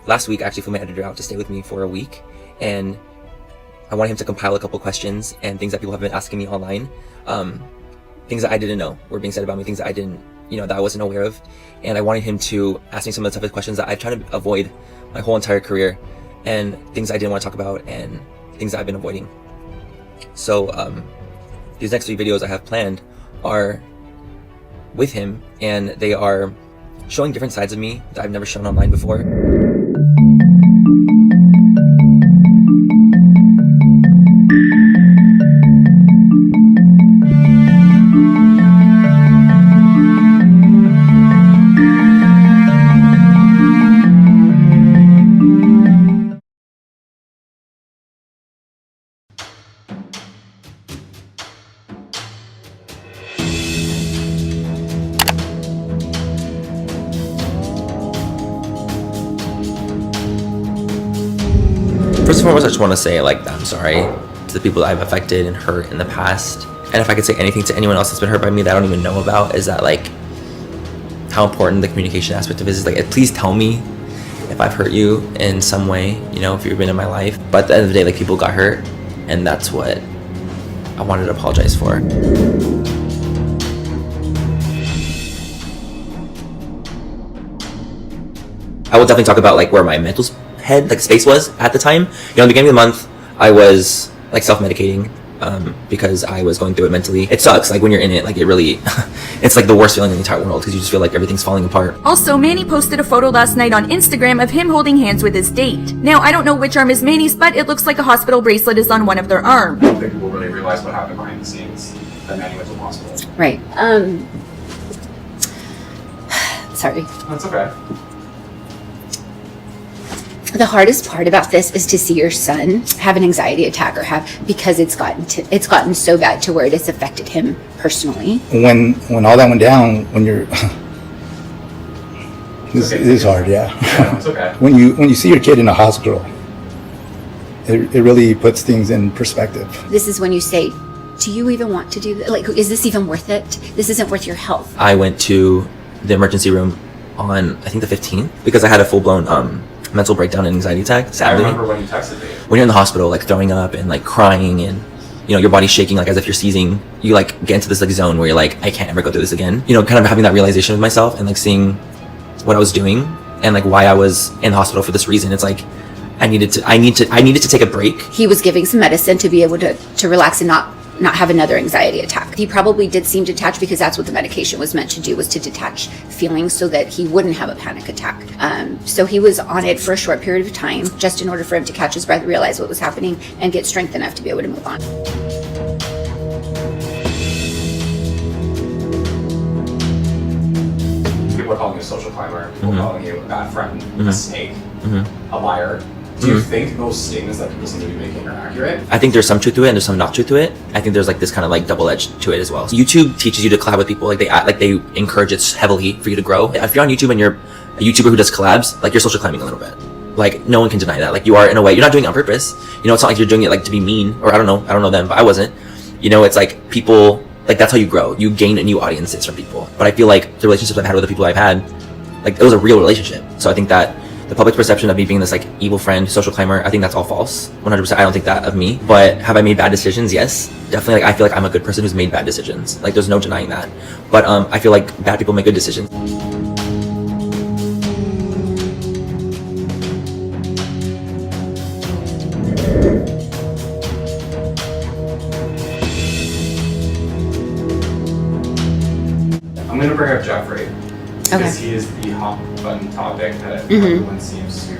last week I actually flew my editor out to stay with me for a week, and I wanted him to compile a couple questions and things that people have been asking me online. Things that I didn't know were being said about me, things that I didn't, that I wasn't aware of. And I wanted him to ask me some of the toughest questions that I've tried to avoid my whole entire career, and things I didn't want to talk about and things that I've been avoiding. So these next 3 videos I have planned are with him, and they are showing different sides of me that I've never shown online before. First and foremost, I just want to say, that I'm sorry to the people that I've affected and hurt in the past. And if I could say anything to anyone else that's been hurt by me that I don't even know about, is that, how important the communication aspect of it is. Please tell me if I've hurt you in some way, if you've been in my life. But at the end of the day, people got hurt, and that's what I wanted to apologize for. I will definitely talk about, where my mental head space was at the time. In the beginning of the month I was self-medicating because I was going through it mentally. It sucks when you're in it, it really it's the worst feeling in the entire world, because you just feel like everything's falling apart. Also, Manny posted a photo last night on Instagram of him holding hands with his date. Now, I don't know which arm is Manny's, but it looks like a hospital bracelet is on one of their arms. I don't think people really realize what happened behind the scenes that Manny went to the hospital. Right. Sorry. That's okay. The hardest part about this is to see your son have an anxiety attack, because it's gotten so bad to where it has affected him personally. When all that went down, when you're this is hard, yeah. Yeah, it's okay. When you see your kid in a hospital, it really puts things in perspective. This is when you say, do you even want to do this? Is this even worth it? This isn't worth your health. I went to the emergency room on, I think, the 15th, because I had a full-blown mental breakdown and anxiety attack, sadly. I remember when you texted me. When you're in the hospital, throwing up and crying, and your body's shaking as if you're seizing, you get into this zone where you're I can't ever go through this again. Kind of having that realization of myself, and seeing what I was doing and why I was in the hospital for this reason. It's I needed to take a break. He was giving some medicine to be able to relax and not have another anxiety attack. He probably did seem detached, because that's what the medication was meant to do, was to detach feelings so that he wouldn't have a panic attack. So he was on it for a short period of time, just in order for him to catch his breath, realize what was happening, and get strength enough to be able to move on. People are calling you a social climber, people are calling you a bad friend, a snake, a liar. Do you think those statements that people seem to be making are accurate? I think there's some truth to it and there's some not truth to it. I think there's this kind of double edge to it as well. So YouTube teaches you to collab with people, they encourage it heavily for you to grow. If you're on YouTube and you're a YouTuber who does collabs, you're social climbing a little bit. No one can deny that. You are, in a way. You're not doing it on purpose. It's not like you're doing it to be mean, or I don't know them, but I wasn't. It's people, that's how you grow. You gain new audiences from people. But I feel the relationships I've had with the people I've had, it was a real relationship. So I think that the public perception of me being this evil friend, social climber, I think that's all false. 100%. I don't think that of me. But have I made bad decisions? Yes, definitely. I feel I'm a good person who's made bad decisions. There's no denying that. But I feel bad people make good decisions. I'm going to bring up Jeffree. Because he is the hot button topic that everyone seems to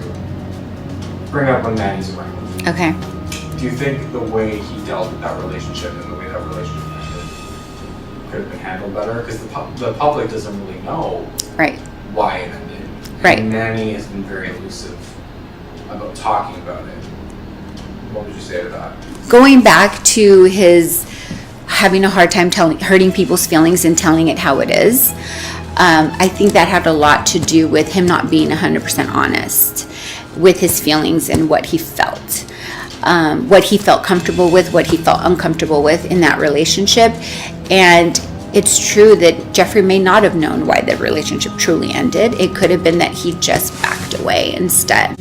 bring up when Manny's around. Okay. Do you think the way he dealt with that relationship and the way that relationship ended could have been handled better? Because the public doesn't really know why it ended. Right. And Manny has been very elusive about talking about it. What would you say to that? Going back to his having a hard time hurting people's feelings and telling it how it is, I think that had a lot to do with him not being 100% honest with his feelings and what he felt comfortable with, what he felt uncomfortable with in that relationship. And It's true that Jeffree may not have known why the relationship truly ended. It could have been that he just backed away instead.